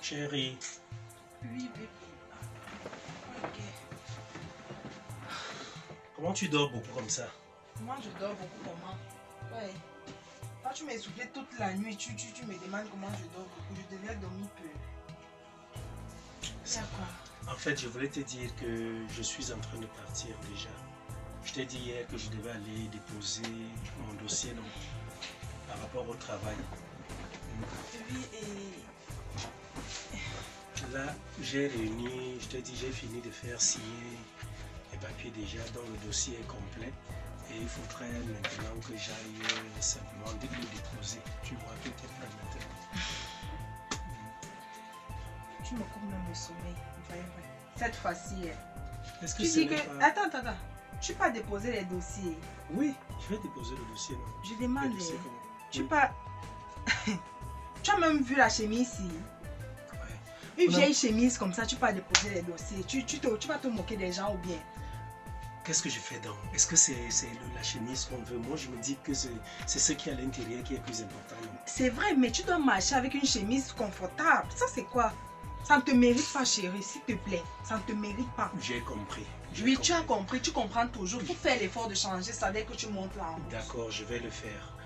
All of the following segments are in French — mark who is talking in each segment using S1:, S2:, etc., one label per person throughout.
S1: Chérie.
S2: Oui, bébé. Ok.
S1: Comment tu dors beaucoup comme ça?
S2: Moi, je dors beaucoup comment? Ouais. Quand tu m'as soufflé toute la nuit, tu me demandes comment je dors beaucoup. Je devais dormir peu. D'accord.
S1: En fait, je voulais te dire que je suis en train de partir déjà. Je t'ai dit hier que je devais aller déposer mon dossier donc, par rapport au travail.
S2: Oui, et...
S1: Là, j'ai réuni, je t'ai dit, j'ai fini de faire signer les papiers déjà, dont le dossier est complet. Et il faudrait maintenant que j'aille simplement le déposer. Tu vois que tu es prêt maintenant.
S2: Tu me coupes même le sommeil. Vrai. Cette fois-ci,
S1: Est-ce que
S2: tu dis que...
S1: pas...
S2: Attends. Tu pas déposer les dossiers.
S1: Oui, je vais déposer le dossier. Non.
S2: Je demande...
S1: Le dossier, comment?
S2: Tu
S1: Oui.
S2: pas... Tu as même vu la chemise ici.
S1: Ouais.
S2: Une vieille chemise comme ça, tu pas déposer les dossiers. Tu vas te moquer des gens ou bien?
S1: Qu'est-ce que je fais donc? Est-ce que c'est la chemise qu'on veut? Moi, je me dis que c'est ce qui est à l'intérieur qui est plus important.
S2: C'est vrai, mais tu dois marcher avec une chemise confortable. Ça, c'est quoi? Ça ne te mérite pas, chérie, s'il te plaît. Ça ne te mérite pas.
S1: J'ai compris.
S2: Oui, tu as compris, tu comprends toujours. Il faut faire l'effort de changer ça dès que tu montes là.
S1: D'accord, je vais le faire.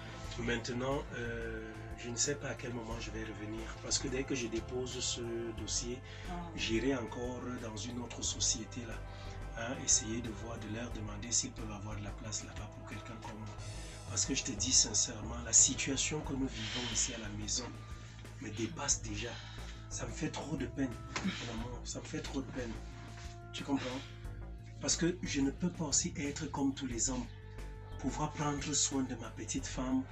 S1: Maintenant, je ne sais pas à quel moment je vais revenir. Parce que dès que je dépose ce dossier, j'irai encore dans une autre société là. Hein, essayer de voir, de leur demander s'ils peuvent avoir de la place là-bas pour quelqu'un comme moi. Parce que je te dis sincèrement, la situation que nous vivons ici à la maison me dépasse déjà. Ça me fait trop de peine. Vraiment, ça me fait trop de peine. Tu comprends? Parce que je ne peux pas aussi être comme tous les hommes. Pouvoir prendre soin de ma petite femme.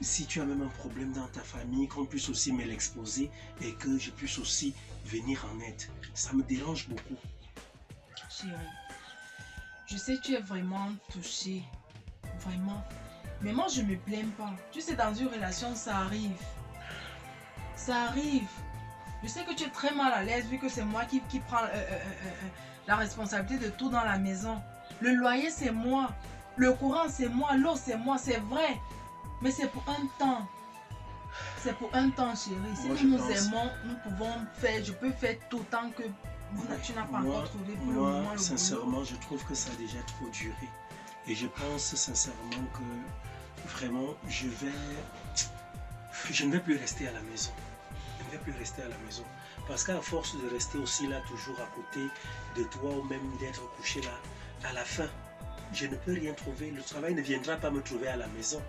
S1: Si tu as même un problème dans ta famille, qu'on puisse aussi me l'exposer et que je puisse aussi venir en aide. Ça me dérange beaucoup.
S2: Chérie, je sais que tu es vraiment touchée. Vraiment. Mais moi, je ne me plains pas. Tu sais, dans une relation, ça arrive. Ça arrive. Je sais que tu es très mal à l'aise vu que c'est moi qui prends la responsabilité de tout dans la maison. Le loyer, c'est moi. Le courant, c'est moi. L'eau, c'est moi. C'est vrai. Mais c'est pour un temps. C'est pour un temps, chérie. Si nous nous aimons, nous pouvons faire. Je peux faire tout tant que tu n'as pas encore trouvé pour le moment le
S1: sincèrement,
S2: boulot.
S1: je trouve que ça a déjà trop duré. Et je pense sincèrement que vraiment, je ne vais plus rester à la maison. Je ne vais plus rester à la maison. Parce qu'à force de rester aussi là, toujours à côté de toi, ou même d'être couché là, à la fin, je ne peux rien trouver. Le travail ne viendra pas me trouver à la maison.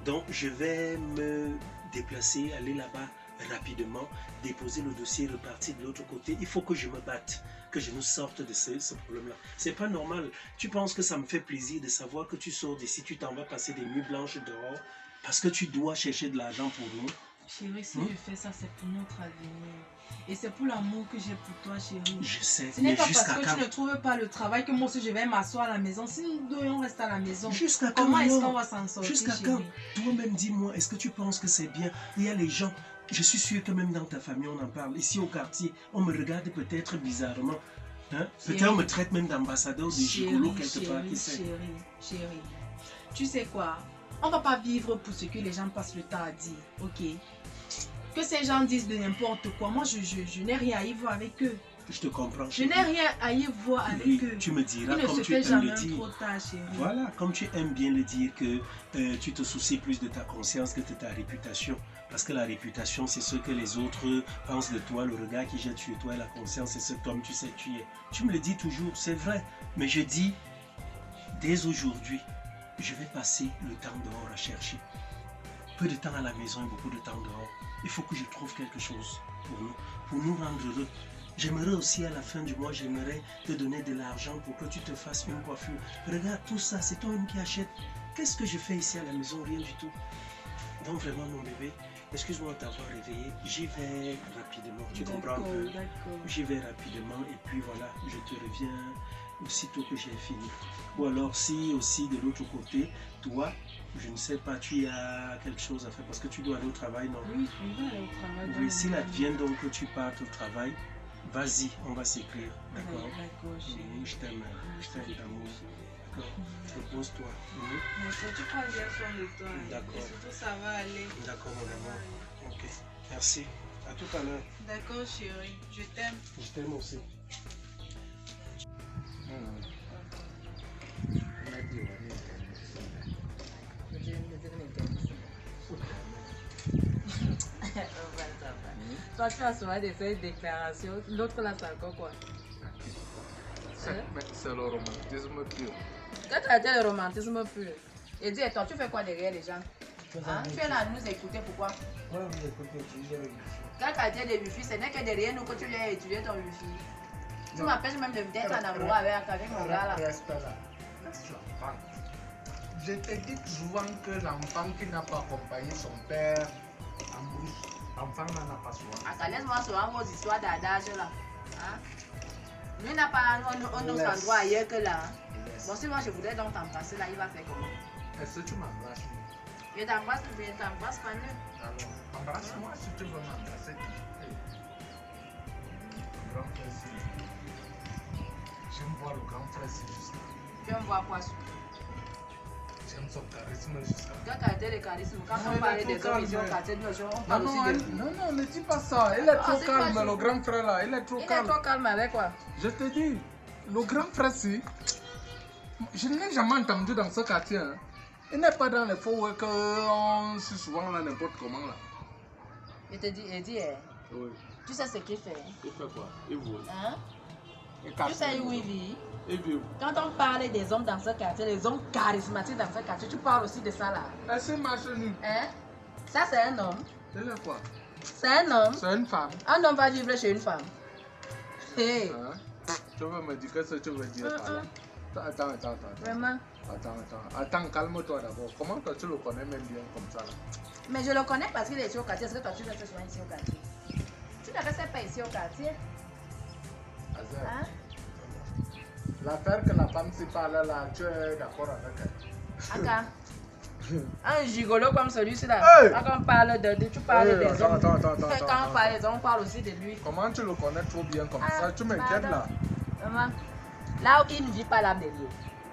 S1: Donc, je vais me déplacer, aller là-bas rapidement, déposer le dossier, repartir de l'autre côté. Il faut que je me batte, que je nous sorte de ce problème-là. C'est pas normal. Tu penses que ça me fait plaisir de savoir que tu sors d'ici, tu t'en vas passer des nuits blanches dehors, parce que tu dois chercher de l'argent pour nous.
S2: Chérie, si je fais ça, c'est pour notre avenir. Et c'est pour l'amour que j'ai pour toi, chérie.
S1: Je sais,
S2: ce n'est pas parce que
S1: quand...
S2: tu ne trouves pas le travail que moi aussi je vais m'asseoir à la maison. Si nous devons rester à la maison,
S1: jusqu'à
S2: comment est-ce qu'on va s'en sortir?
S1: Jusqu'à quand? Toi-même, dis-moi, est-ce que tu penses que c'est bien? Il y a les gens, je suis sûr que même dans ta famille, on en parle. Ici au quartier, on me regarde peut-être bizarrement. Hein? Peut-être on me traite même d'ambassadeur, de gigolo quelque part.
S2: Chérie, tu sais quoi? On va pas vivre pour ce que les gens passent le temps à dire, ok? Que ces gens disent de n'importe quoi, moi je n'ai rien à y voir avec eux.
S1: Je te comprends.
S2: Je n'ai rien à y voir avec eux.
S1: Tu me diras
S2: Il ne
S1: comme
S2: se
S1: tu
S2: fait
S1: aimes
S2: jamais
S1: le dire.
S2: trop tard, chérie.
S1: Voilà, comme tu aimes bien le dire que tu te soucies plus de ta conscience que de ta réputation. Parce que la réputation, c'est ce que les autres pensent de toi, le regard qu'ils jettent sur toi, et la conscience, c'est ce que toi tu sais que tu es. Tu me le dis toujours, c'est vrai. Mais je dis, dès aujourd'hui, je vais passer le temps dehors à chercher. Peu de temps à la maison et beaucoup de temps dehors. Il faut que je trouve quelque chose pour nous rendre heureux. J'aimerais aussi à la fin du mois, j'aimerais te donner de l'argent pour que tu te fasses une coiffure. Regarde tout ça, c'est toi-même qui achètes. Qu'est-ce que je fais ici à la maison? Rien du tout. Donc vraiment mon bébé, excuse-moi de t'avoir réveillé. J'y vais rapidement, tu comprends un peu? J'y vais rapidement et puis voilà, je te reviens aussitôt que j'ai fini. Ou alors si aussi de l'autre côté, toi, je ne sais pas, tu as quelque chose à faire parce que tu dois aller au travail, non?
S2: Oui, je vais aller au travail.
S1: Oui, s'il advient donc que tu partes au travail, vas-y, on va s'écrire, d'accord?
S2: D'accord, chérie.
S1: Je t'aime d'amour. D'accord? Repose-toi.
S2: D'accord, tu prends bien soin de toi.
S1: D'accord.
S2: Et surtout, ça va aller.
S1: D'accord, mon amour. Ok, merci. À tout à l'heure.
S2: D'accord, chérie. Je t'aime.
S1: Je t'aime aussi.
S3: Toi, tu as souvent des déclarations. L'autre là, c'est encore quoi?
S4: C'est le romantisme pur.
S3: Quand tu as dit le romantisme pur, et dis, toi, tu fais quoi derrière les gens? Hein? Tu es là à nous écouter, pourquoi?
S5: Moi, vous écoutez, utiliser le wifi.
S3: Quand tu as dit le wifi, ce n'est que derrière nous que tu viens étudier ton wifi. Tu m'empêches même d'être en amour avec mon gars là.
S5: Reste là.
S4: Laisse l'enfant. Je te dis souvent que l'enfant qui n'a pas accompagné son père en brousse, l'enfant n'en a pas souvent.
S3: Attends, laisse-moi souvent vos histoires d'adage là. Hein? Lui n'a pas un autre endroit ailleurs que là. Hein? Bon, si moi je voudrais donc t'embrasser là, il va faire comment?
S4: Est-ce que tu m'embrasses?
S3: Je t'embrasse, mais je t'embrasse pas mieux.
S4: Alors, embrasse-moi si tu veux m'embrasser. Le grand frère Sylvie. J'aime voir le grand frère Sylvie.
S3: Tu aimes voir quoi?
S4: J'aime son charisme jusqu'à.
S3: Quand tu as été le charisme, quand on parlait des hommes ici au quartier de nos jours, on parle aussi de lui.
S4: Non, ne dis pas ça. Il est trop
S3: c'est
S4: calme,
S3: pas
S4: le grand frère là. Il est trop
S3: Il est
S4: calme.
S3: trop calme avec quoi?
S4: Je te dis, le grand frère, si, je ne l'ai jamais entendu dans ce quartier. Hein. Il n'est pas dans les faux qu'on suit souvent là, n'importe comment là.
S3: Il te dit,
S4: Oui.
S3: tu sais ce qu'il fait?
S4: Il fait quoi? Il vole.
S3: Hein?
S4: Il
S3: Tu sais où il vit?
S4: Il vit.
S3: Quand on parle des hommes dans ce quartier, les hommes charismatiques dans ce quartier, tu parles aussi de ça là.
S4: Est-ce qu'il marche nu?
S3: Hein? Ça c'est un homme.
S4: Il est quoi?
S3: C'est un homme.
S4: C'est une femme.
S3: Un homme va vivre chez une femme. Hey.
S4: Hein? Tu veux me dire qu'est-ce que tu veux dire par là? Attends.
S3: Vraiment?
S4: Attends, calme-toi d'abord. Comment toi tu le connais même bien comme ça là?
S3: Mais je le connais parce qu'il est ici au quartier. Est-ce que toi tu restes souvent ici au quartier? Tu ne restes pas ici au quartier?
S4: Azar.
S3: Hein?
S4: L'affaire que la femme s'y parle là, tu es d'accord avec elle?
S3: Aka. Un gigolo comme celui-ci là.
S4: Hey!
S3: Quand on parle tu parles
S4: Hey,
S3: des hommes.
S4: attends.
S3: Quand on parle des hommes, on parle aussi de lui.
S4: Comment tu le connais trop bien comme
S3: Ah,
S4: ça? Tu m'inquiètes là.
S3: Maman, là où il ne vit pas là derrière.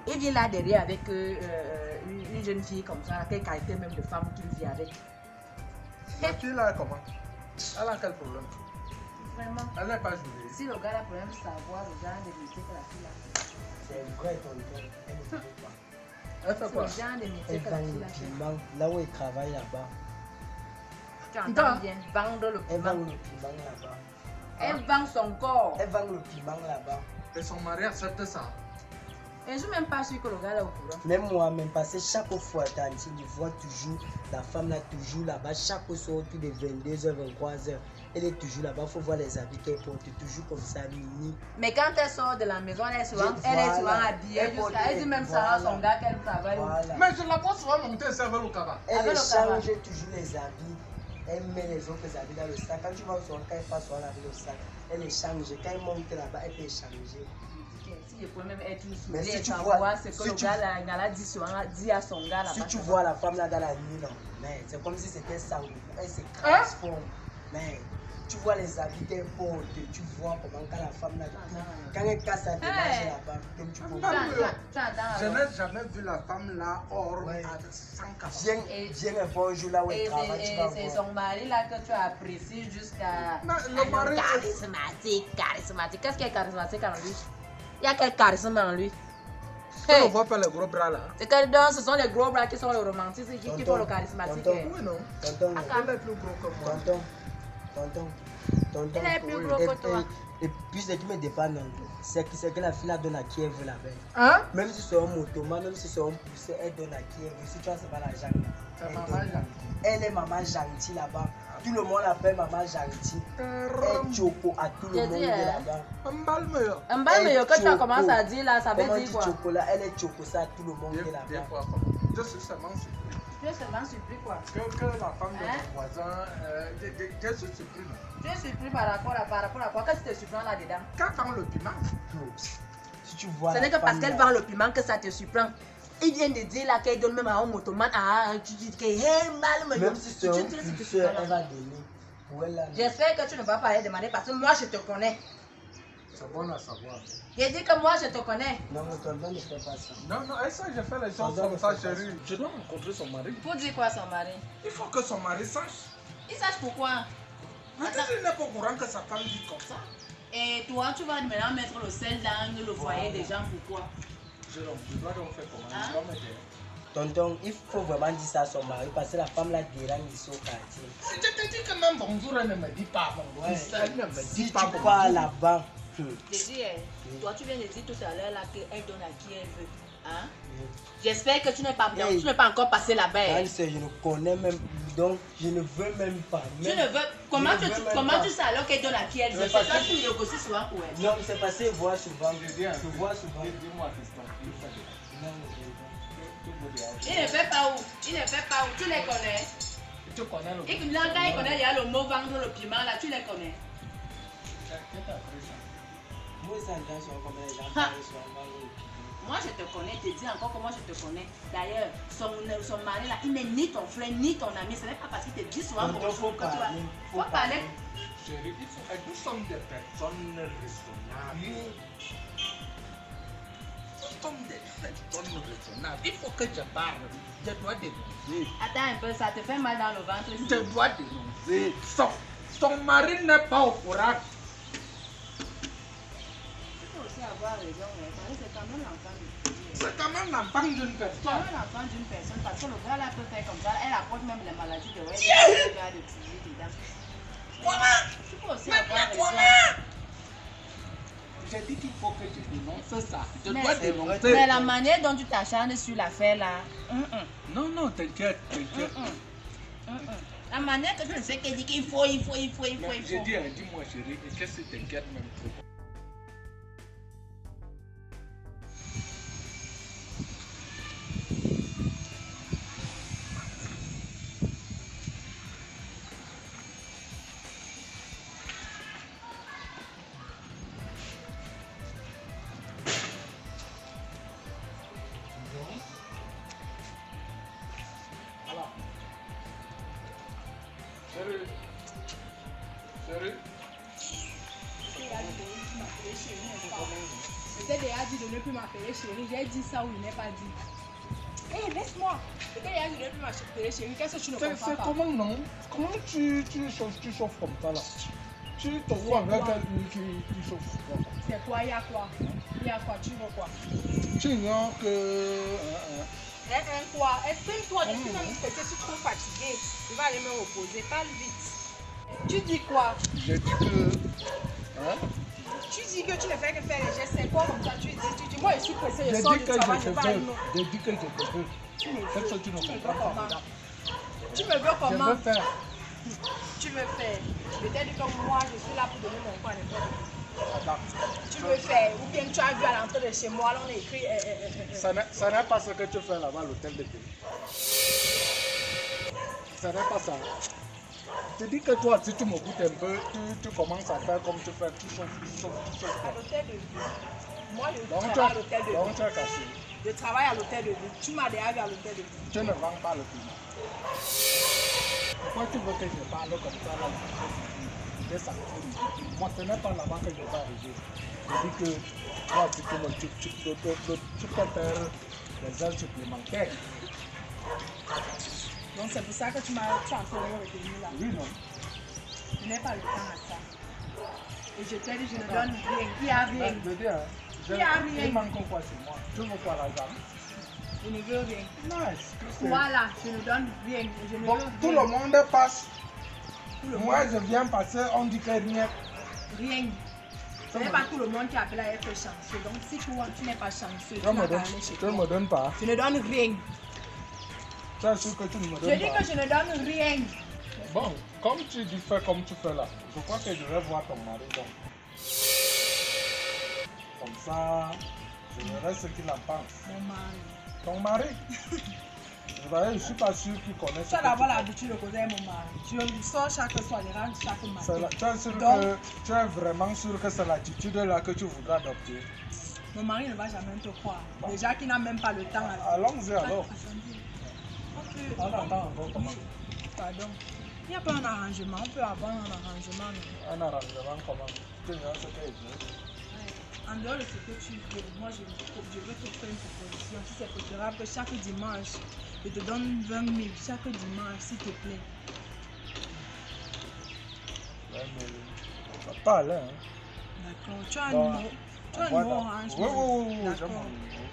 S3: Il vit là derrière avec une jeune fille comme ça, quelle qualité même de femme qu'il vit avec.
S4: La fille là, comment? Elle a quel problème?
S3: Vraiment.
S4: Elle n'est pas jolie.
S3: Si le gars a problème de savoir le genre de métier que la fille a.
S5: C'est vrai, tonton. Elle ne veut pas.
S4: Elle fait
S3: C'est
S4: quoi?
S3: le genre de métier
S5: Elle
S3: que la
S5: vend
S3: fille
S5: le
S3: a fait.
S5: piment. Là où elle travaille là-bas.
S3: Tu entends bien, vendre le
S5: Elle vend
S3: piment.
S5: le piment là-bas.
S3: Elle vend son corps.
S5: Elle vend le piment là-bas.
S4: Et son mari accepte ça.
S3: Et je ne suis même pas sûr que le gars est au courant.
S5: Même moi-même, parce que chaque fois, Tanti, je vois toujours la femme là, toujours là-bas. Chaque soir, autour de 22h, 23h. Elle est toujours là-bas. Il faut voir les habits qu'elle porte. Toujours comme ça, mini.
S3: Mais quand elle sort de la maison, elle est souvent
S5: Voilà.
S3: habillée.
S5: Elle porte-
S3: Elle dit même ça à son gars qu'elle travaille.
S5: Voilà.
S4: Mais je la vois souvent monter et servir le cabas.
S5: Elle
S3: Avec le
S5: change toujours les habits. Elle met les autres habits dans le sac. Quand tu vas sur le cas, elle passe sur avec le sac. Elle les change. Quand elle monte là-bas, elle peut changer.
S3: Si je pouvais même être une
S5: Mais
S3: souris
S5: si
S3: et
S5: tu
S3: savoir
S5: vois-
S3: ce que
S5: si
S3: le
S5: tu-
S3: gars là, il a dit, dit à son gars là-bas.
S5: Si tu vois la femme là dans la nuit, non. Mais c'est comme si c'était ça. Elle se transforme. Mais tu vois les habits qu'elle porte. Tu vois comment quand la femme là. Quand elle casse sa démarche là-bas, comme tu peux
S3: Tu
S5: voir.
S3: entends
S4: Je
S3: alors.
S4: n'ai jamais vu la femme là hors
S5: Ouais.
S4: sans cabas.
S5: Viens un bon jour là où elle
S3: Et
S5: travaille, tu vas
S3: c'est
S5: voir.
S3: son mari là que tu apprécies jusqu'à.
S4: Non, le mari-
S3: Charismatique. Qu'est-ce qui est charismatique en lui? Il y a quel charisme en lui?
S4: Tu ne vois pas les gros bras là?
S3: C'est que donc, ce sont les gros bras qui sont le romantisme et qui font le charismatique.
S5: Tonton.
S4: Oui, non.
S5: Tonton,
S4: Elle est plus gros que moi.
S5: tonton.
S3: Il est plus
S5: Oui.
S3: gros que toi.
S5: Et puis ce qui me dépanne, c'est que la fille là donne à qui elle veut la veille.
S4: Hein?
S5: Même si c'est un motoman, même si c'est un poussé, elle donne à qui elle veut. Si tu vois, c'est pas l'argent là.
S4: C'est
S5: Elle
S4: maman
S5: donne.
S4: Jeanne.
S5: Elle est maman gentille là-bas. Tout le monde l'appelle maman gentille. Elle choco à tout le
S3: J'ai
S5: monde
S3: dit, hein.
S5: là-bas.
S4: Un bal meilleur.
S3: Un bal meilleur que tu as commencé à dire là, ça veut
S5: Comment
S3: dire
S5: dit
S3: quoi?
S5: chocolat? Elle est choco ça à tout le monde
S4: Des
S5: qui est là-bas.
S4: fois, je suis seulement surpris.
S3: Tu es seulement surpris quoi?
S4: Que la femme de
S3: Hein?
S4: mon voisin, je suis surpris. Non?
S3: Tu es surpris par rapport à quoi? Qu'est-ce que tu te surprend là-dedans?
S4: Quand vend le piment,
S5: Si tu vois
S3: Ce
S5: la
S3: n'est que parce
S5: femme
S3: qu'elle
S5: là-
S3: vend le piment que ça te surprend. Il vient de dire là qu'elle donne même à un motoman. Ah, tu dis que hey, mal, mais
S5: Même si c'est un
S3: tu te
S5: pousseur,
S3: surprends,
S5: elle
S3: là.
S5: va donner. Pour elle là.
S3: J'espère que tu ne vas pas aller demander parce que moi je te connais.
S4: c'est bon à savoir.
S3: J'ai dit que moi je te connais.
S5: Non, mon tonton ne fait pas ça.
S4: Non, et ça, je fais les choses
S5: Pardon,
S4: comme ça,
S5: mais c'est pas
S4: chérie. Je dois rencontrer son mari.
S3: Pour dire quoi son mari?
S4: Il faut que son mari sache.
S3: Il sache pourquoi.
S4: Mathilde n'est pas au courant que sa femme dit comme ça.
S3: Et toi, tu vas maintenant mettre le sel dans le foyer des gens, pourquoi?
S4: Je dois donc faire comment?
S3: Hein?
S4: Je dois mettre...
S5: Tonton, il faut vraiment dire ça à son mari parce que la femme la dérange ici au quartier.
S4: Si je te dis que même bonjour, elle ne me dit pas bonjour.
S5: Ouais.
S4: Elle ne me
S5: Si
S4: dit
S5: tu
S4: pas
S5: pars
S4: bonjour.
S5: là-bas,
S3: Dédi, toi, tu viens de dire tout à l'heure là qu'elle donne à qui elle veut. Hein? J'espère que tu n'es pas,
S5: Hey.
S3: tu n'es pas encore passé là-bas. hein.
S5: Grande sœur, je ne connais même, donc je ne veux même pas.
S3: Tu ne veux. Comment
S5: je
S3: tu,
S5: ne veux même
S3: comment
S5: pas.
S3: tu sais alors qu'elle donne à qui elle veut?
S5: Mais
S3: C'est
S5: parce
S3: ça
S5: que-
S3: qui négocie souvent pour elle.
S5: Non, c'est parce que je vois souvent.
S4: Je dis un
S5: Je
S4: peu.
S5: vois souvent.
S4: Dis-moi, fiston.
S5: Non,
S3: Il ne fait pas où? Il ne fait pas où? Tu les connais?
S4: Tu connais le...
S3: Et là, quand il connaît, il y a le mot vendre le piment là, tu les connais?
S5: moi, ça entend souvent comme les gens
S3: Ha.
S5: parlent souvent.
S3: Moi, je te connais, je te dis encore comment je te connais. D'ailleurs, son mari là, il n'est ni ton frère ni ton ami. Ce n'est pas parce qu'il te dit souvent
S5: Tonton,
S3: bonjour
S5: faut
S3: que tu vas.
S5: parler.
S3: Faut parler.
S4: Chérie, il faut... Nous sommes des personnes raisonnables. Nous sommes des personnes raisonnables. Il faut que je parle. Je dois dénoncer.
S3: Attends un peu, ça te fait mal dans le ventre.
S4: Je dois dénoncer. Son mari n'est pas au courant.
S3: Tu peux aussi avoir raison, mais c'est quand même l'enfant de
S4: C'est quand même l'enfant d'une
S3: C'est quand
S4: personne.
S3: même l'enfant d'une personne parce que le gars là peut faire comme ça. Elle apporte même les maladies de ouais, le gars de tuer dedans. Tu peux aussi avoir raison.
S4: J'ai dit qu'il faut que je dénonce ça. Je
S3: Mais-
S4: dois dénoncer.
S3: Mais la manière dont tu t'acharnes sur l'affaire là,
S4: Non, non, t'inquiète, t'inquiète.
S3: La manière que tu le fais, qu'elle dit qu'il faut.
S4: Mais j'ai dit, dis-moi chérie, et qu'est-ce que t'inquiète même trop? Alors, chérie, chérie,
S2: Je t'ai déjà dit de ne plus m'appeler chérie. J'ai dit ça ou il n'est pas dit. Hé, laisse-moi. Je t'ai déjà dit de ne plus m'appeler chérie. Qu'est-ce que tu ne comprends
S4: c'est
S2: pas?
S4: comment non? Comment tu chauffes comme ça là? Tu te vois avec
S2: quoi?
S4: quelqu'un qui chauffe comme ça.
S2: C'est quoi? Il y a quoi? Il y a quoi? Tu veux quoi?
S4: Tu ignores que...
S2: Quoi? Exprime-toi. Je suis même je suis trop fatiguée. Je vais aller me reposer. Parle vite. Tu dis quoi?
S4: J'ai dit que... Hein?
S2: Tu dis que tu ne fais que faire les gestes. C'est quoi comme ça? Tu dis, moi je suis pressée. Je
S4: J'ai
S2: sors
S4: dit
S2: du
S4: que je
S2: travail.
S4: te
S2: Je vais aller
S4: veux.
S2: me...
S4: J'ai dit que je te veux.
S2: Tu me
S4: Qu'est-ce que tu ne
S2: veux
S4: comprends
S2: comment?
S4: pas?
S2: Tu me veux
S4: Je
S2: comment?
S4: veux faire.
S2: Tu veux faire. Peut-être que moi je suis là pour donner mon coin à n'importe qui.
S4: Attends.
S2: Tu veux faire. Ou bien tu as vu à l'entrée de chez moi, là on écrit.
S4: Ça n'est pas ce que tu fais là-bas à l'hôtel de ville. Ça n'est pas ça. Je dis que toi, si tu m'écoutes un peu, tu commences à faire comme tu fais, tu chauffes.
S2: À l'hôtel de ville. Moi je
S4: Donc tu
S2: travaille à l'hôtel de
S4: donc
S2: ville.
S4: tu as cassé.
S2: Je travaille à l'hôtel de ville. Tu m'as déjà vu à l'hôtel de ville.
S4: Tu ne vends pas le piment. Pourquoi tu veux que je parle comme ça là? Des sanctions. Moi, ce n'est pas là-bas que je vais arriver. Je dis que toi, si tu peux faire des heures supplémentaires.
S2: Donc c'est pour ça que tu m'as transféré au retenu là.
S4: Oui, non.
S2: Je n'ai pas le temps à ça. Et je t'ai dit, je ne donne rien. Il n'y a rien.
S4: Je veux dire,
S2: Il y a rien.
S4: il manque quoi chez moi? Tu veux quoi l'argent?
S2: Je ne veux rien.
S4: Nice.
S2: Voilà, je ne donne rien. Je ne
S4: Bon,
S2: veux
S4: tout
S2: rien.
S4: le monde passe.
S2: Tout le
S4: Moi,
S2: monde.
S4: je viens passer, on dit que rien.
S2: Rien. Ce n'est pas tout le monde qui appelle à être chanceux. Donc si toi, tu n'es pas chanceux, tu
S4: Tu
S2: n'as pas allé chez
S4: ne me
S2: toi.
S4: donnes pas.
S2: Je ne donne rien.
S4: Tu es sûr que tu ne me
S2: Je
S4: donnes
S2: dis
S4: pas.
S2: que je ne donne rien.
S4: Bon, comme tu dis, fais comme tu fais là. Je crois que je vais voir ton mari. Donc. Comme ça, je verrai ce qu'il en pense.
S2: Mon mari.
S4: Ton mari? Vous voyez, je ne suis pas sûr qu'il connaisse.
S2: Tu as d'abord l'habitude de causer avec mon mari. Je lui sors chaque soir, je rentre chaque matin.
S4: Tu es sûr
S2: Donc-
S4: que tu es vraiment sûr que c'est l'attitude là que tu voudras adopter.
S2: Mon mari ne va jamais te croire. Déjà qu'il n'a même pas le temps.
S4: Allons-y alors.
S2: Attendez.
S4: On attend encore comment?
S2: Pardon. Il n'y a pas un arrangement. On peut avoir un arrangement. Non?
S4: Un arrangement comment? Tu vois ce que je veux.
S2: En dehors de ce que tu veux, moi je veux te faire une proposition. Si c'est préférable que chaque dimanche, je te donne 20 000 chaque dimanche, s'il te plaît.
S4: pas Alain. Hein.
S2: D'accord. Tu as un
S4: Bon,
S2: numéro. Tu as un
S4: envoie
S2: numéro
S4: d'abord.
S2: orange.
S4: Oui, oui, oui, j'ai
S2: D'accord.
S4: mon numéro.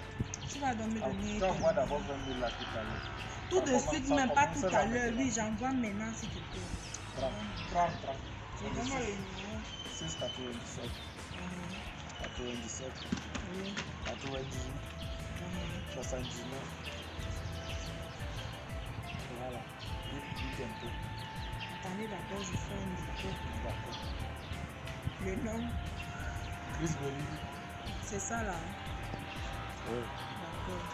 S2: Tu vas donc me donner.
S4: Tu envoies d'abord 20 000 là tout à l'heure.
S2: Tout de
S4: Ça
S2: suite,
S4: commence-
S2: même
S4: ça
S2: pas
S4: commence
S2: tout
S4: là
S2: à l'heure.
S4: maintenant.
S2: Oui, j'envoie maintenant s'il te plaît.
S4: 30.
S2: Tu donnes-moi le numéro.
S4: 6 97 97
S2: Oui.
S4: 98 79. Voilà. Vite un peu.
S2: Attendez d'abord, je fais un numéro.
S4: D'accord.
S2: Le nom,
S4: Chris Bolly.
S2: c'est ça là.
S4: Oui.
S2: D'accord.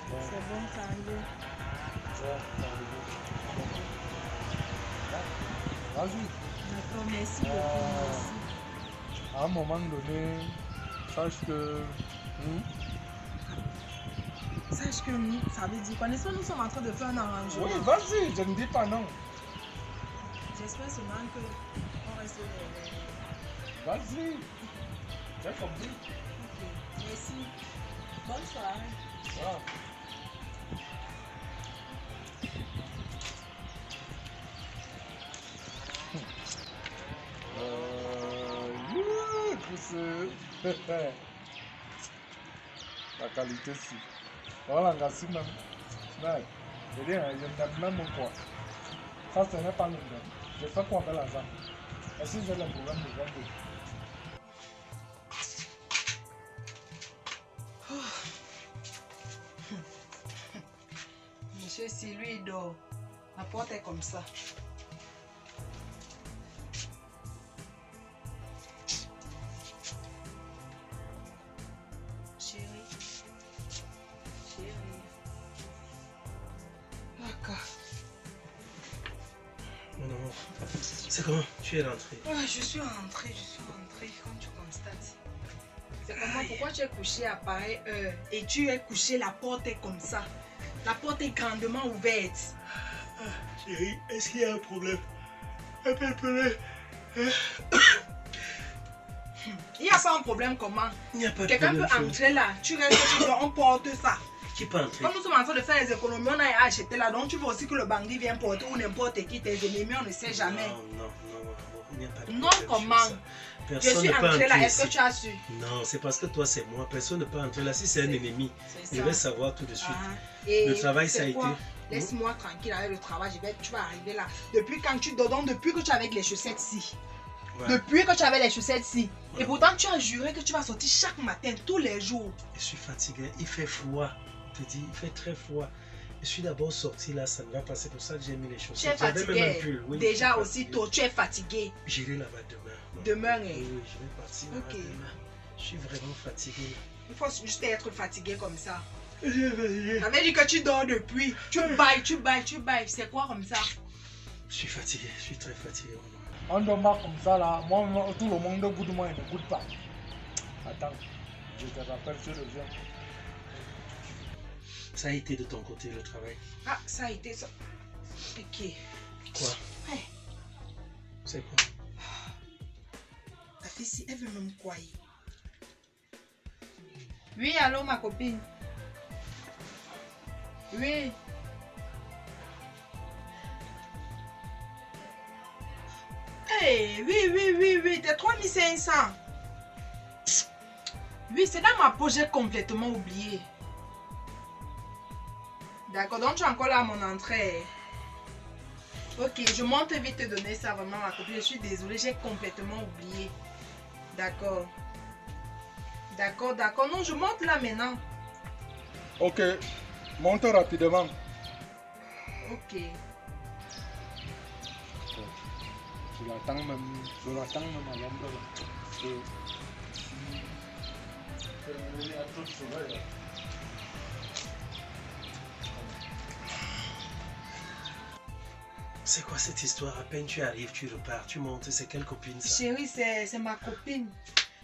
S4: Bon,
S2: C'est bon, ça arrive.
S4: ça va arriver. Vas-y.
S2: D'accord, merci beaucoup. Merci.
S4: À un moment donné, sache que.
S2: Sache que nous, ça veut dire quoi? N'est-ce pas, nous sommes en train de faire un arrangement.
S4: Oui, vas-y, je ne dis pas non.
S2: J'espère seulement que on reste les...
S4: Vas-y. J'ai compris.
S2: Ok, merci. Bonne soirée.
S4: Voilà. La qualité si. Voilà, merci même. Ouais. Je n'aime même quoi. Ça, ce n'est pas le même. Je fais quoi avec l'argent? Et si j'ai le problème de vendre?
S2: Monsieur, si lui il dort, la porte est comme ça. Chérie. Chérie. D'accord.
S1: Mon amour, c'est comment? Tu es rentré?
S2: Je suis rentrée, comme tu constates. C'est comment? Pourquoi tu es couché à pareille heure et tu es couché, la porte est comme ça. La porte est grandement ouverte.
S1: Chérie, est-ce qu'il y a un problème? Appelle-le.
S2: Il n'y a pas un problème comment?
S1: Il n'y a pas de
S2: Quelqu'un
S1: problème.
S2: peut
S1: chérie.
S2: entrer là, tu restes, tu dois, on porte ça.
S1: Qui peut entrer?
S2: Comme nous sommes en train de faire les économies, on a acheté là, donc tu veux aussi que le bandit vienne porter ou n'importe qui, tes ennemis, on ne sait jamais.
S1: Non, il n'y a pas de
S2: Non,
S1: problème.
S2: comment?
S1: sur ça.
S2: Je
S1: Personne
S2: suis
S1: ne peut
S2: entrée là,
S1: entrer
S2: est-ce que
S1: ici.
S2: tu as su?
S1: Non, c'est parce que toi, c'est moi. Personne ne peut entrer là. Si c'est un ennemi,
S2: C'est
S1: il va savoir tout de suite.
S2: Et
S1: Le travail,
S2: c'est
S1: ça a
S2: quoi?
S1: été.
S2: Laisse-moi tranquille avec le travail, tu vas arriver là. Depuis quand tu dors, donc depuis que tu es avec les chaussettes-ci.
S1: Ouais.
S2: Depuis que tu avais les chaussettes-ci.
S1: Ouais.
S2: Et pourtant, tu as juré que tu vas sortir chaque matin, tous les jours.
S1: Je suis fatigué. Il fait froid. Je te dis, il fait très froid. Je suis d'abord sorti là, ça ne va pas. C'est pour ça que j'ai mis les
S2: Tu es
S1: chaussettes. J'avais même un
S2: fatigué.
S1: pull. Oui,
S2: Déjà
S1: je suis
S2: aussi
S1: fatigué.
S2: tôt, tu es fatigué.
S1: J'irai là-bas demain. Non.
S2: Demain,
S1: Oui,
S2: hein?
S1: oui, je vais partir là-bas
S2: Ok.
S1: demain. Je suis vraiment fatigué.
S2: Il faut juste être fatigué comme ça.
S1: Je suis fatigué.
S2: Ça veut dire que tu dors depuis. Tu bailles. C'est quoi comme ça?
S1: Je suis fatigué. Je suis très fatigué.
S4: On dort pas comme ça là. Moi, tout le monde goûte moi, il ne goûte pas. Attends, je te rappelle, je reviens.
S1: Ça a été de ton côté le travail.
S2: Ah, ça a été ça. Ok.
S1: Quoi?
S2: Ouais.
S1: C'est quoi?
S2: La fille, si elle veut même quoi? Oui, allô, ma copine. Oui. Hey, oui, t'es 3500. Oui, c'est dans ma poche, j'ai complètement oublié. D'accord, donc tu es encore là à mon entrée. Ok, je monte vite te donner ça vraiment, ma copine. Je suis désolée, j'ai complètement oublié. D'accord. D'accord. Non, je monte là maintenant.
S4: Ok, monte rapidement.
S2: Ok.
S4: Je l'attends même à l'ombre là. Parce que il y a trop de soleil là.
S1: C'est quoi cette histoire? À peine tu arrives, tu repars, tu montes. C'est quelle copine ça?
S2: Chérie, c'est ma copine.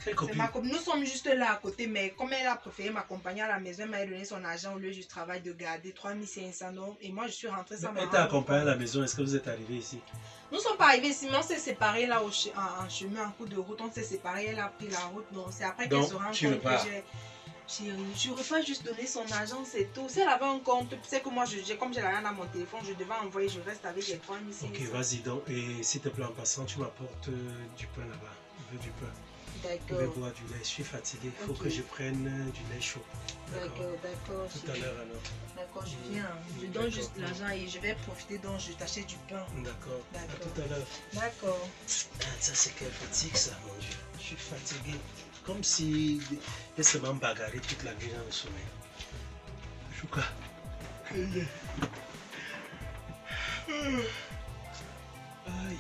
S1: Quelle
S2: C'est
S1: copine?
S2: ma copine. Nous sommes juste là à côté, mais comme elle a préféré m'accompagner à la maison, elle m'a donné son argent au lieu du travail de garder 3500 €. Et moi, je suis rentrée sans
S1: Elle t'a accompagné à la maison. Est-ce que vous êtes arrivé ici?
S2: Nous ne sommes pas arrivés ici, mais on s'est séparés là en chemin, en cours de route. On s'est séparés, elle a pris la route. Donc, c'est après qu'elle
S1: Donc,
S2: se rend
S1: tu
S2: compte que
S1: repars.
S2: Chérie, je n'aurais pas juste donné son argent, c'est tout. Si elle avait un compte, tu sais que moi, comme j'ai rien dans mon téléphone, je devais envoyer, je reste avec les 3500.
S1: Ok, vas-y donc. Et s'il te plaît, en passant, tu m'apportes du pain là-bas. Je veux du pain. Je vais
S2: D'accord.
S1: boire du lait. Je suis fatigué. Il faut
S2: Ok.
S1: que je prenne du lait chaud.
S2: D'accord,
S1: Tout à
S2: chérie.
S1: l'heure alors.
S2: D'accord, je viens. Je donne
S1: D'accord.
S2: juste l'argent et je vais profiter, donc je t'achète du pain.
S1: D'accord. À
S2: D'accord.
S1: tout à l'heure.
S2: D'accord.
S1: Ah, ça, c'est quelle fatigue, ça, mon Dieu. Je suis fatigué. Comme si j'ai seulement bagarré toute la nuit dans le sommeil. Chouka. Aïe. Aïe.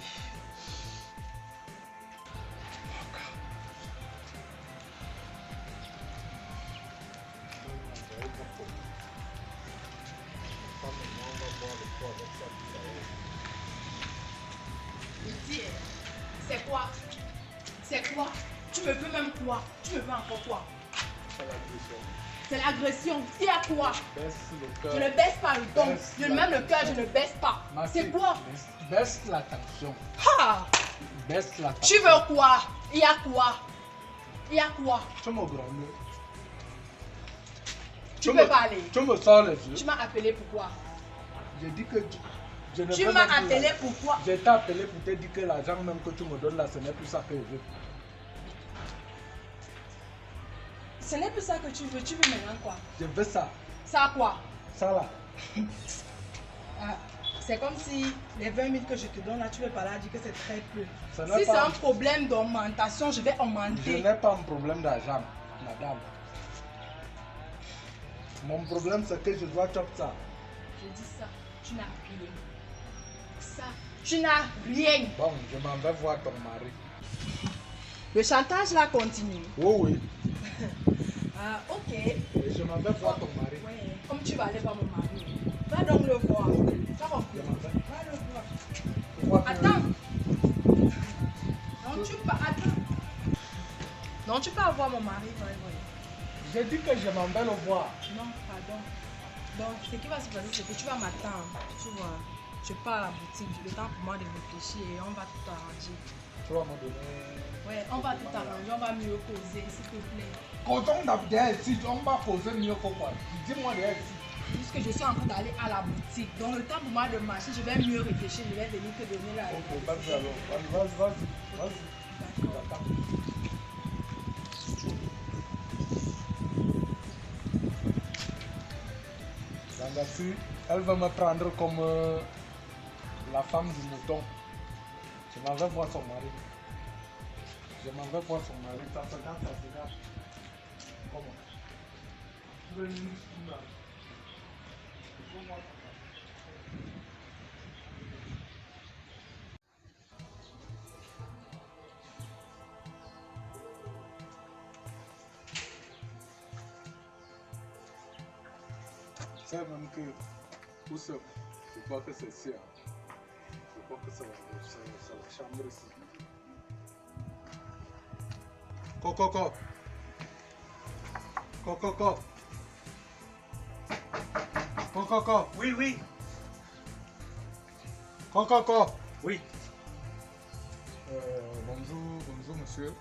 S2: Dis, c'est quoi? C'est quoi? Tu me veux même quoi? Tu me veux encore quoi?
S4: C'est l'agression.
S2: C'est l'agression. Il y a quoi?
S4: Baisse le
S2: Je
S4: cœur.
S2: ne baisse pas le ton.
S4: Baisse
S2: Je
S4: la
S2: même le cœur, je
S4: tension.
S2: ne baisse pas.
S4: Ma
S2: C'est
S4: fille,
S2: quoi?
S4: Baisse la tension.
S2: Ah!
S4: Baisse la
S2: Tu
S4: tension.
S2: veux quoi? Il y a quoi? Il y a quoi?
S4: Tu me grondes.
S2: Tu peux parler.
S4: Tu me sors les yeux.
S2: Tu m'as appelé pourquoi?
S4: J'ai dit que je ne
S2: Tu
S4: veux
S2: m'as
S4: même plus
S2: appelé
S4: la-
S2: pourquoi?
S4: Je t'ai appelé pour te dire que l'argent même que tu me donnes là, ce n'est plus ça que je veux.
S2: Ce n'est plus ça que tu veux maintenant quoi?
S4: Je veux ça.
S2: Ça quoi?
S4: Ça là.
S2: Ah, c'est comme si les 20 000 que je te donne là, tu veux pas là dire que c'est très peu.
S4: Ce n'est
S2: Si c'est
S4: pas-
S2: un problème d'augmentation, je vais
S4: Je
S2: augmenter.
S4: n'ai pas un problème d'argent, madame. Mon problème, c'est que je dois choper ça.
S2: Je dis ça, tu n'as rien. Ça, tu n'as rien.
S4: Bon, je m'en vais voir ton mari.
S2: Le chantage là continue.
S4: Oh oui.
S2: Ah, ok.
S4: Et je m'en vais voir ton mari.
S2: Ouais, comme tu vas aller voir mon mari. Va donc le voir. Ça va
S4: Je
S2: plus.
S4: m'en vais.
S2: Va le voir.
S4: Pourquoi tu-
S2: Attends. Non, tu peux. Attends. Non, tu peux avoir mon mari. Ouais, ouais.
S4: J'ai dit que je m'en vais le voir.
S2: Non, pardon. Donc, ce qui va se passer, c'est que tu vas m'attendre. Tu vois, je pars à la boutique. Le temps pour moi de réfléchir et on va tout arranger.
S4: Tu vas me donner.
S2: Ouais, on va tout arranger. On va mieux causer, s'il te plaît.
S4: Quand on a derrière ici, on va poser mieux que quoi. Dis-moi derrière ici.
S2: Puisque je suis en train d'aller à la boutique. Donc, le temps pour moi de marcher, je vais mieux réfléchir. Je vais venir te donner la
S4: Ok, vas-y alors. Vas-y.
S2: D'accord.
S4: J'attends. Dangassi, elle va me prendre comme la femme du mouton. Je m'en vais voir son mari. Je m'en vais voir son mari. Ça se regarde, ça se regarde. Comment? Tu veux une là? Il faut voir. C'est même que pour ce, je crois que c'est ça. Je crois que c'est la chambre ici. Coco.
S1: Oui, oui. Oui.
S4: Bonjour monsieur.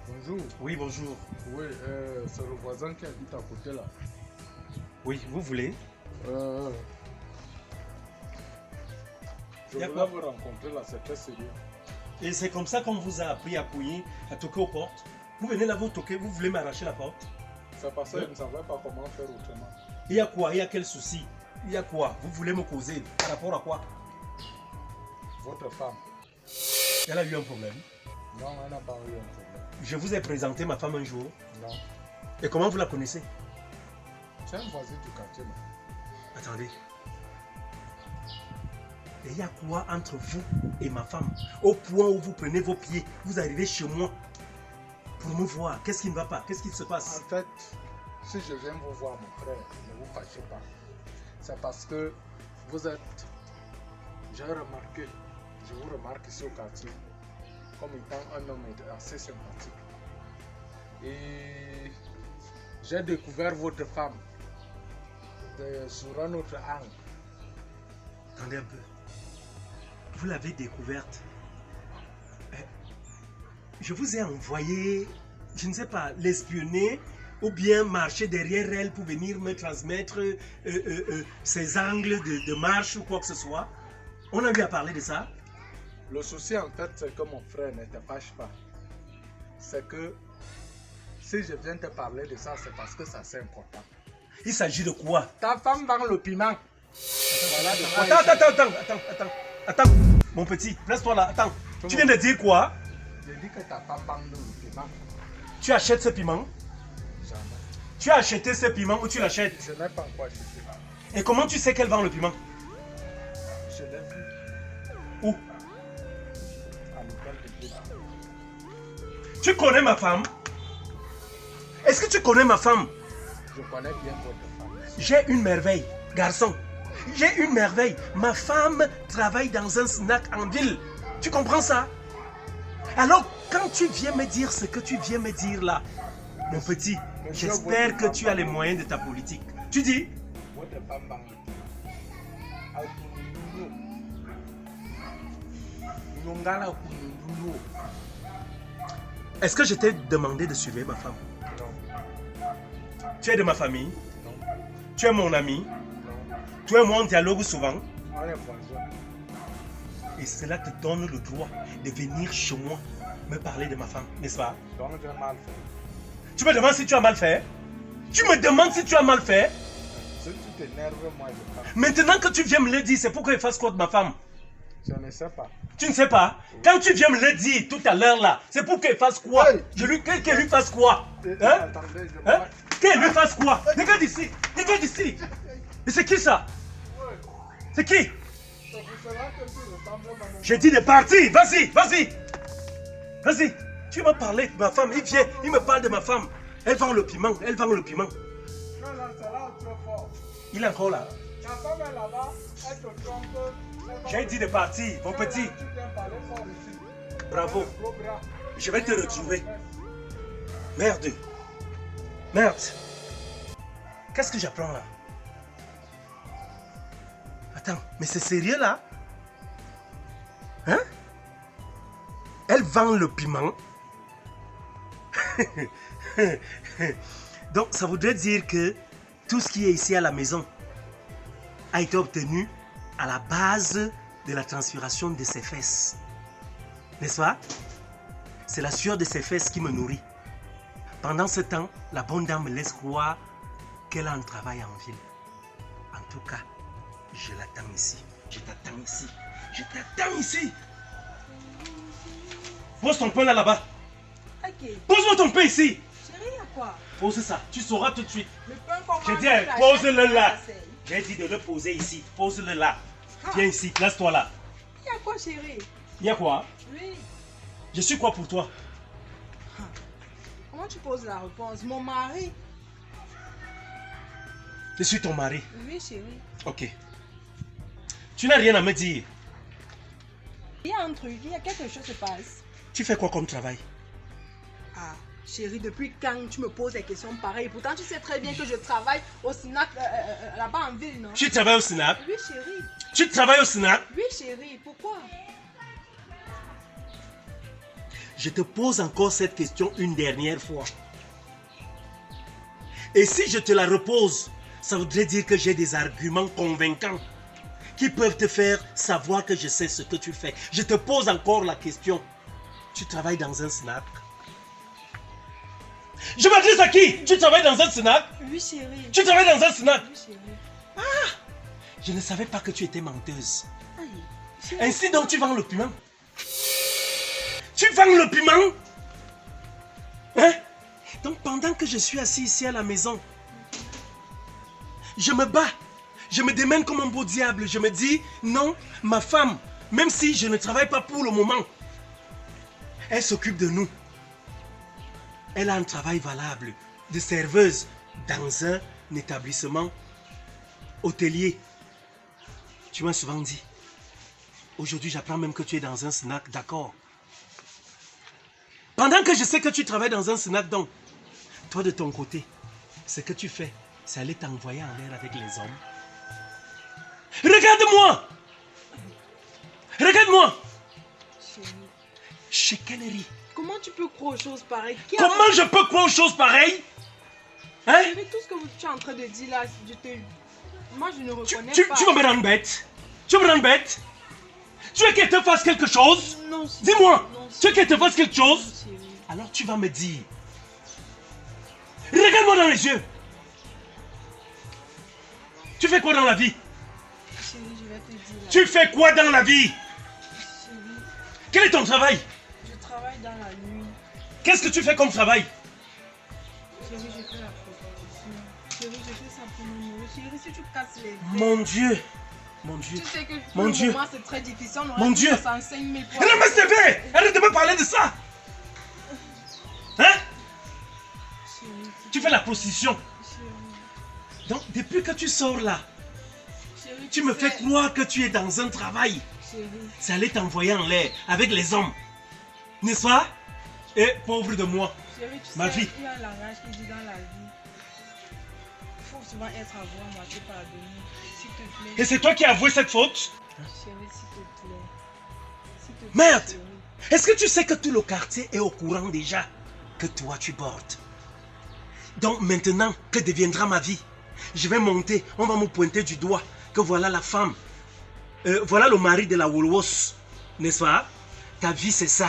S4: Bonjour.
S1: Oui, bonjour.
S4: Oui, c'est le voisin qui habite à côté là.
S1: Oui, vous voulez?
S4: Je
S1: Y a
S4: voulais
S1: quoi?
S4: vous rencontrer là, c'est très sérieux.
S1: Et c'est comme ça qu'on vous a appris à pouiller, à toquer aux portes. Vous venez là, vous toquez, vous voulez m'arracher la porte.
S4: C'est parce que je ne savais pas comment faire autrement.
S1: Il y a quoi? Il y a quel souci? Il y a quoi? Vous voulez me causer? Par rapport à quoi?
S4: Votre femme.
S1: Elle a eu un problème.
S4: Non, elle n'a pas eu un problème.
S1: Je vous ai présenté ma femme un jour.
S4: Non.
S1: Et comment vous la connaissez?
S4: C'est un voisin du quartier. Non?
S1: Attendez. Et il y a quoi entre vous et ma femme? Au point où vous prenez vos pieds, vous arrivez chez moi pour me voir. Qu'est-ce qui ne va pas? Qu'est-ce qui se passe?
S4: En fait, si je viens vous voir, mon frère, ne vous fâchez pas. C'est parce que vous êtes, j'ai remarqué, je vous remarque ici au quartier, comme étant un homme assez sympathique. Et j'ai découvert votre femme sur un autre angle.
S1: Attendez un peu. Vous l'avez découverte. Je vous ai envoyé, je ne sais pas, l'espionner ou bien marcher derrière elle pour venir me transmettre ses angles de marche ou quoi que ce soit. On a eu à parler de ça.
S4: Le souci en fait, c'est que mon frère ne te fâche pas. C'est que si je viens te parler de ça, c'est parce que ça c'est important.
S1: Il s'agit de quoi?
S4: Ta femme vend le piment. Voilà de quoi
S1: Attends. Mon petit, laisse-toi là. Attends. Tu viens de dire quoi?
S4: Je dis que ta femme vend le piment.
S1: Tu achètes ce piment?
S4: Jamais.
S1: Tu as acheté ce piment ou tu l'achètes?
S4: Je n'ai pas encore acheté.
S1: Et comment tu sais qu'elle vend le piment?
S4: Je l'ai vu
S1: Où?
S4: à l'hôtel de Dieu.
S1: Tu connais ma femme? Est-ce que tu connais ma femme?
S4: Je connais bien votre femme.
S1: J'ai une merveille, garçon. J'ai une merveille. Ma femme travaille dans un snack en ville. Tu comprends ça? Alors, quand tu viens me dire ce que tu viens me dire là, mon petit, j'espère que tu as les moyens de ta politique. Tu dis?
S4: Votre femme vend le piment. À Kunundulo. Nongala Kunundulo.
S1: Est-ce que je t'ai demandé de suivre ma femme?
S4: Non.
S1: Tu es de ma famille?
S4: Non.
S1: Tu es mon ami?
S4: Non.
S1: Tu es moi, on dialogue souvent?
S4: On est voisins.
S1: Et cela te donne le droit de venir chez moi me parler de ma femme, n'est-ce pas?
S4: Donc j'ai mal fait.
S1: Tu me demandes si tu as mal fait? Tu me demandes si tu as mal fait?
S4: Si tu t'énerves, moi je parle.
S1: Maintenant que tu viens me le dire, c'est pour qu'elle fasse quoi de ma femme?
S4: Je ne sais pas.
S1: Tu ne sais pas? Quand tu viens me le dire tout à l'heure là, c'est pour qu'elle fasse quoi?
S4: Hey.
S1: Qu'elle lui fasse quoi? Hein?
S4: Attendez, je
S1: Hein? Qu'elle lui fasse quoi? Regarde ici! Regarde ici! Et c'est qui ça? C'est qui? J'ai dit de partir! Vas-y! Vas-y! Vas-y! Tu m'as parlé de ma femme, il vient, il me parle de ma femme. Elle vend le piment, elle vend le piment.
S4: Non, non, c'est là où tu es fort.
S1: Il est encore là.
S4: Ta femme est là-bas, elle te trompe.
S1: J'ai dit de partir, mon petit.
S4: Tu viens parler fort ici.
S1: Bravo.
S4: Gros bras.
S1: Je vais te retrouver. Merde. Merde. Qu'est-ce que j'apprends là? Attends, mais c'est sérieux là? Hein? Elle vend le piment. Donc ça voudrait dire que tout ce qui est ici à la maison a été obtenu à la base de la transpiration de ses fesses. N'est-ce pas? C'est la sueur de ses fesses qui me nourrit. Pendant ce temps, la bonne dame me laisse croire qu'elle a un travail en ville. En tout cas, je l'attends ici. Je t'attends ici. Je t'attends ici. Pose ton pain là-bas.
S2: Ok.
S1: Pose-moi ton pain ici.
S2: Chérie, à quoi?
S1: Pose ça. Tu sauras tout de suite.
S2: Le pain comment?
S1: J'ai dit, pose-le là. J'ai dit de le poser ici. Pose-le là. Viens ici. Place-toi là.
S2: Il y a quoi, chérie?
S1: Il y a quoi?
S2: Oui.
S1: Je suis quoi pour toi?
S2: Comment tu poses la réponse? Mon mari.
S1: Je suis ton mari.
S2: Oui, chérie.
S1: Ok. Tu n'as rien à me dire.
S2: Il y a un truc, il y a quelque chose qui se passe.
S1: Tu fais quoi comme travail?
S2: Ah, chérie, depuis quand tu me poses des questions pareilles? Pourtant, tu sais très bien que je travaille au snack là-bas en ville, non?
S1: Tu travailles au snack?
S2: Oui, chérie.
S1: Tu travailles au snack?
S2: Oui, chérie. Pourquoi?
S1: Je te pose encore cette question une dernière fois. Et si je te la repose, ça voudrait dire que j'ai des arguments convaincants qui peuvent te faire savoir que je sais ce que tu fais. Je te pose encore la question. Tu travailles dans un snack? Je m'adresse à qui? Tu travailles dans un snack?
S2: Oui, chérie.
S1: Tu travailles dans un snack?
S2: Oui, chérie.
S1: Je ne savais pas que tu étais menteuse.
S2: Aïe, chérie.
S1: Ainsi donc tu vends le piment? Tu vends le piment? Hein? Donc pendant que je suis assis ici à la maison, je me bats, je me démène comme un beau diable. Je me dis, non, ma femme, même si je ne travaille pas pour le moment, elle s'occupe de nous. Elle a un travail valable de serveuse dans un établissement hôtelier. Tu m'as souvent dit. Aujourd'hui, j'apprends même que tu es dans un snack, d'accord. Pendant que je sais que tu travailles dans un snack, donc, toi de ton côté, ce que tu fais, c'est aller t'envoyer en l'air avec les hommes. Regarde-moi! Regarde-moi!
S2: Chérie,
S1: Chicanerie.
S2: comment tu peux croire aux choses pareilles?
S1: Comment je peux croire aux choses pareilles? Hein?
S2: Chérie, tout ce que tu es en train de dire là, moi je ne reconnais
S1: Tu
S2: pas.
S1: vas me rendre bête? Tu vas me rendre bête? Tu veux qu'elle te fasse quelque chose?
S2: Non, chérie.
S1: Dis-moi,
S2: Non,
S1: tu veux qu'elle te fasse quelque
S2: non,
S1: chose?
S2: chérie.
S1: Alors tu vas me dire. Regarde-moi dans les yeux. Tu fais quoi dans la vie?
S2: Chérie, je vais te dire là.
S1: Tu fais quoi dans la vie?
S2: Chérie,
S1: Quel est ton travail?
S2: je travaille dans la nuit.
S1: Qu'est-ce que tu fais comme travail?
S2: Chérie, je fais la prostitution. Chérie, je fais ça pour mon mari. Chérie, si tu casses les dents.
S1: Mon Dieu. Mon Dieu.
S2: Tu sais que
S1: Mon
S2: pour
S1: Dieu.
S2: le moment c'est très difficile. On aurait
S1: Mon
S2: plus
S1: Dieu.
S2: de 65 000 points.
S1: Elle me lever. Arrête de me parler de ça. Hein?
S2: Chérie,
S1: Tu fais la prostitution.
S2: chérie,
S1: Donc depuis que tu sors là,
S2: chérie,
S1: tu me
S2: sais-
S1: fais croire que tu es dans un travail.
S2: Chérie,
S1: Ça allait t'envoyer en l'air avec les hommes. N'est-ce pas? Et pauvre de moi.
S2: chérie, tu
S1: Ma
S2: sais,
S1: vie.
S2: il y a un langage qui dit dans la vie. Il faut souvent être à voir, moi, te pardonner. S'il te
S1: Et
S2: plaît.
S1: c'est toi qui as avoué cette faute?
S2: Chérie, s'il te plaît. S'il te plaît.
S1: Merde.
S2: chérie.
S1: Est-ce que tu sais que tout le quartier est au courant déjà que toi tu portes? Donc maintenant, que deviendra ma vie? Je vais monter, on va me pointer du doigt que voilà la femme. Voilà le mari de la Wolwos. N'est-ce pas? Ta vie c'est ça.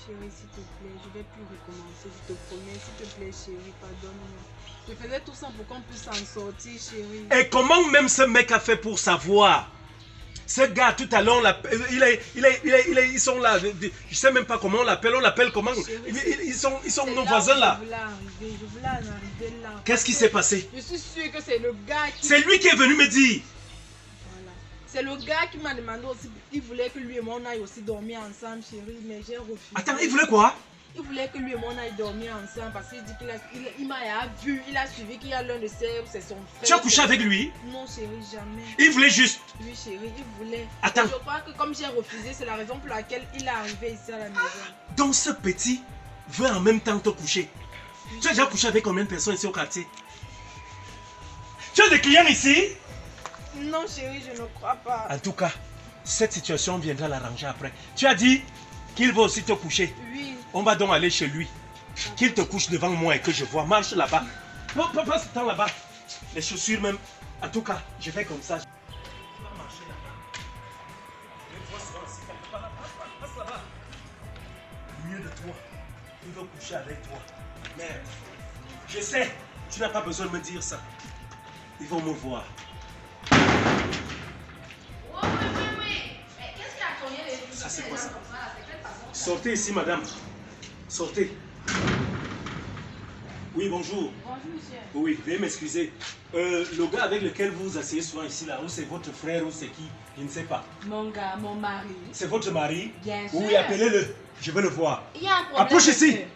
S2: Chérie, s'il te plaît, je vais plus recommencer, je te promets. S'il te plaît, chérie, pardonne-moi. Je faisais tout ça pour qu'on puisse s'en sortir, chérie.
S1: Et comment même ce mec a fait pour savoir? Ce gars tout à l'heure, ils sont là. Je sais même pas comment on l'appelle comment? Ils sont
S2: C'est
S1: nos
S2: là
S1: voisins
S2: où
S1: là.
S2: Je voulais en arriver là.
S1: Qu'est-ce qui s'est passé?
S2: Je suis sûre que c'est le gars qui...
S1: C'est lui qui est venu me dire.
S2: Voilà. C'est le gars qui m'a demandé aussi, il voulait que lui et moi on aille aussi dormir ensemble, chérie, mais j'ai refusé.
S1: Attends, il voulait quoi?
S2: Il voulait que lui et moi on aille dormir ensemble parce qu'il dit qu'il m'a vu, il a suivi qu'il y a l'un de ses, c'est son frère.
S1: Tu as couché avec lui?
S2: Non chérie, jamais.
S1: Il voulait juste.
S2: Oui chérie, il voulait.
S1: Attends.
S2: Et je crois que comme j'ai refusé, c'est la raison pour laquelle il est arrivé ici à la maison.
S1: Donc ce petit veut en même temps te coucher. Tu as déjà couché avec combien de personnes ici au quartier? Tu as des clients ici?
S2: Non chérie, je ne crois pas.
S1: En tout cas, cette situation viendra l'arranger après. Tu as dit qu'il va aussi te coucher.
S2: Oui.
S1: On va donc aller chez lui. Qu'il te couche devant moi et que je vois. Marche là-bas. Passe ce temps là-bas. Les chaussures même. En tout cas, je fais comme ça. Tu vas marcher là-bas. Les voix sont ici quelque part. Passe là-bas. Mieux de toi. Il veut coucher avec toi. Merde. Je sais. Tu n'as pas besoin de me dire ça. Ils vont me voir.
S3: Oui. Mais qu'est-ce qui a cogné les
S1: Ça, c'est quoi ça?
S3: comme ça là? C'est quelle façon?
S1: Sortez ici, madame. Sortez. Oui, bonjour.
S2: Bonjour monsieur.
S1: Oui, veuillez m'excuser. Le gars avec lequel vous vous asseyez souvent ici, là, ou c'est votre frère, ou c'est qui? Je ne sais pas.
S2: Mon gars, mon mari.
S1: C'est votre mari?
S2: Bien sûr.
S1: Oui, appelez-le. Je veux le voir.
S3: Il y a un problème.
S1: Approche ici.
S3: monsieur.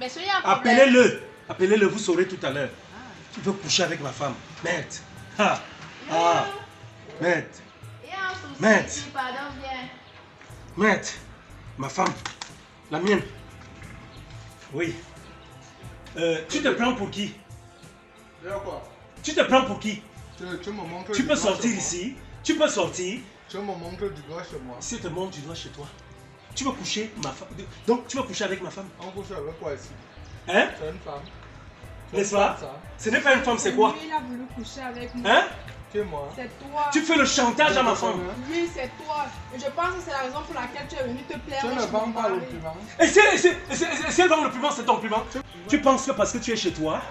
S3: Monsieur, il y a un problème.
S1: Appelez-le. Appelez-le, vous saurez tout à l'heure. Tu veux coucher avec ma femme. Merde. Ah. Ah. Merde.
S3: Il y a un souci.
S1: Merde.
S3: ici, pardon, viens.
S1: Merde. Ma femme. La mienne. Oui. Tu te prends pour qui?
S4: D'ailleurs quoi?
S1: Tu te prends pour qui?
S4: Tu me montres
S1: Tu
S4: du
S1: peux
S4: doigt
S1: sortir
S4: chez moi.
S1: ici. Tu peux sortir.
S4: Tu me montres du doigt chez moi.
S1: Si te montre du doigt chez toi, tu vas coucher ma femme. Donc tu vas coucher avec ma femme.
S4: On couche avec quoi ici?
S1: Hein?
S4: C'est une femme.
S1: N'est-ce pas?
S4: Ça.
S1: Ce n'est pas une femme, c'est quoi?
S2: Lui, il a voulu coucher avec moi.
S1: Hein?
S4: Qui est moi?
S2: C'est toi.
S1: Tu fais le chantage à ma femme.
S2: Oui, c'est toi. Et je pense que c'est la raison pour laquelle tu es venu te plaire.
S4: Tu ne
S2: chez
S4: vends
S2: mon
S4: pas le
S2: mari.
S4: piment.
S1: Et si elle vend le piment, c'est ton piment. Tu penses que parce que tu es chez toi,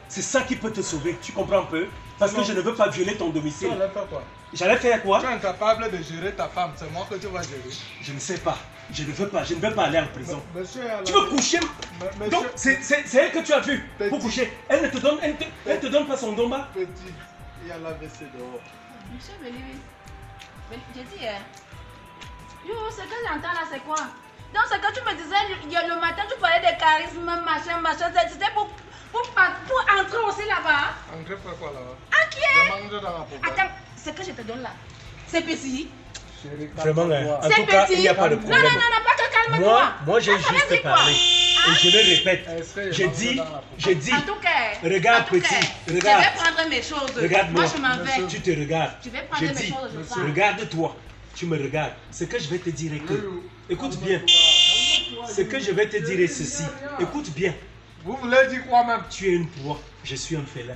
S1: c'est ça qui peut te sauver. Tu comprends un peu? Parce que
S4: Non.
S1: je ne veux pas violer ton
S4: Tu
S1: domicile.
S4: allais faire quoi?
S1: J'allais faire quoi?
S4: Tu es incapable de gérer ta femme. C'est moi que tu vas gérer.
S1: Je ne sais pas. Je ne veux pas. Je ne veux pas aller en prison.
S4: Monsieur, alors-
S1: Tu veux coucher?
S4: Monsieur,
S1: Donc c'est elle que tu as vue pour
S4: Petit.
S1: coucher. Elle ne te donne, elle te donne pas son domba.
S4: petit, il y a la WC dehors.
S3: Monsieur, venez. J'ai dit, hein. Yo, ce que j'entends là, c'est quoi? Donc, ce que tu me disais le matin, tu parlais de charisme, machin. C'était pour entrer aussi là-bas.
S4: Entrez faire quoi là-bas?
S3: Ah, qui est?
S4: Je mange dans la poubelle.
S3: Attends, ce que je te donne là, c'est petit.
S4: Chérie,
S1: Vraiment,
S4: calme-toi.
S1: en
S3: C'est
S1: tout cas,
S3: petit.
S1: il n'y a pas de
S3: Non,
S1: problème.
S3: pas que calme-toi.
S1: Moi j'ai
S3: Ah, ça veut
S1: juste
S3: dire quoi?
S1: parlé. Et je le répète.
S4: Essaye,
S1: J'ai
S4: mange
S1: dit,
S4: dans la poubelle.
S1: j'ai dit,
S3: En tout cas,
S1: regarde
S3: en tout cas,
S1: petit, regarde.
S3: Je vais prendre mes choses.
S1: Regarde-moi.
S3: Moi, je m'en vais.
S1: Tu te regardes.
S3: Je vais prendre
S1: Je
S3: mes
S1: dis,
S3: choses, je
S4: monsieur,
S3: pars.
S1: regarde-toi. Tu me regardes. Ce que je vais te dire est que,
S4: Lolo,
S1: écoute
S4: calme-toi,
S1: bien.
S4: calme-toi,
S1: Ce que je vais te dire est ceci. Écoute bien.
S4: Vous voulez dire quoi même?
S1: Tu es une proie, je suis un félin.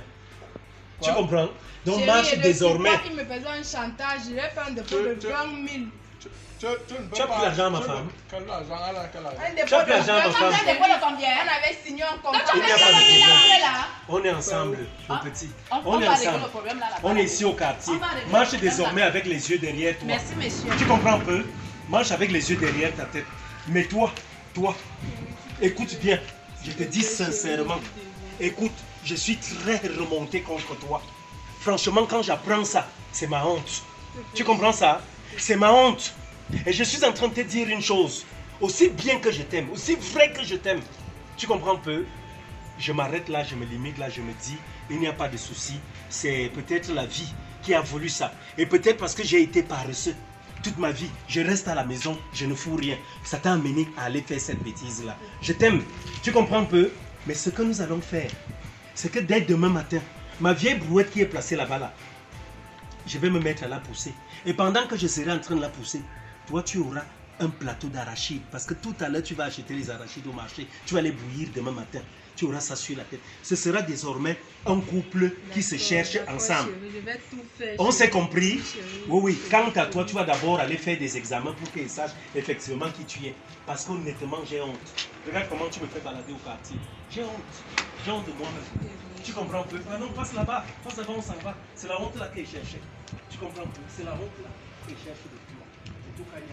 S4: Quoi?
S1: Tu comprends? Donc
S2: Chérie,
S1: marche
S2: et le
S1: désormais.
S2: support, il me faisait un chantage. Je vais faire un dépôt de 20 000.
S4: Tu ne peux
S1: Tu as
S4: pas-
S1: plus l'argent, ma
S4: tu-
S1: femme.
S4: Quel argent? Alors, quel argent?
S2: Un dépôt
S1: Tu as
S2: de
S1: plus l'argent, ma
S2: 20 000.
S1: femme.
S3: Un dépôt de combien?
S2: On avait signé un contrat.
S3: Donc, tu
S1: Il n'y a
S3: as
S1: pas de
S3: fait
S1: problème.
S3: combien là?
S1: On est ensemble, mon
S3: Ah,
S1: petit.
S3: On
S1: On est
S3: va régler
S1: ensemble.
S3: le problème là.
S1: On est ici au quartier.
S3: On va régler
S1: Marche
S3: le problème,
S1: désormais
S3: là.
S1: avec les yeux derrière toi.
S2: Merci, monsieur.
S1: Tu comprends un peu? Marche avec les yeux derrière ta tête. Mais toi, écoute bien. Je te dis sincèrement. Écoute, je suis très remonté contre toi. Franchement, quand j'apprends ça, c'est ma honte. Tu comprends ça? C'est ma honte. Et je suis en train de te dire une chose. Aussi bien que je t'aime, aussi vrai que je t'aime. Tu comprends un peu? Je m'arrête là, je me limite là, je me dis, il n'y a pas de souci. C'est peut-être la vie qui a voulu ça. Et peut-être parce que j'ai été paresseux toute ma vie. Je reste à la maison, je ne fous rien. Ça t'a amené à aller faire cette bêtise-là. Je t'aime. Tu comprends un peu? Mais ce que nous allons faire, c'est que dès demain matin, ma vieille brouette qui est placée là-bas, là, je vais me mettre à la pousser. Et pendant que je serai en train de la pousser, toi, tu auras un plateau d'arachides. Parce que tout à l'heure, tu vas acheter les arachides au marché. Tu vas les bouillir demain matin. Tu auras ça sur la tête. Ce sera désormais un couple qui se cherche ensemble.
S2: Chérie, je vais tout faire.
S1: On
S2: chérie.
S1: s'est compris?
S2: Chérie.
S1: Oui, oui. Quant à toi, tu vas d'abord aller faire des examens pour qu'ils sachent effectivement qui tu es. Parce qu'honnêtement, j'ai honte. Regarde comment tu me fais balader au quartier. J'ai honte. J'ai honte de moi-même. Tu comprends un peu? Ah non, passe là-bas. Passe là-bas, on s'en va. C'est la honte là qu'il cherchait. Tu comprends un peu? C'est la honte là qu'il cherche de toi. C'est tout, Kanya.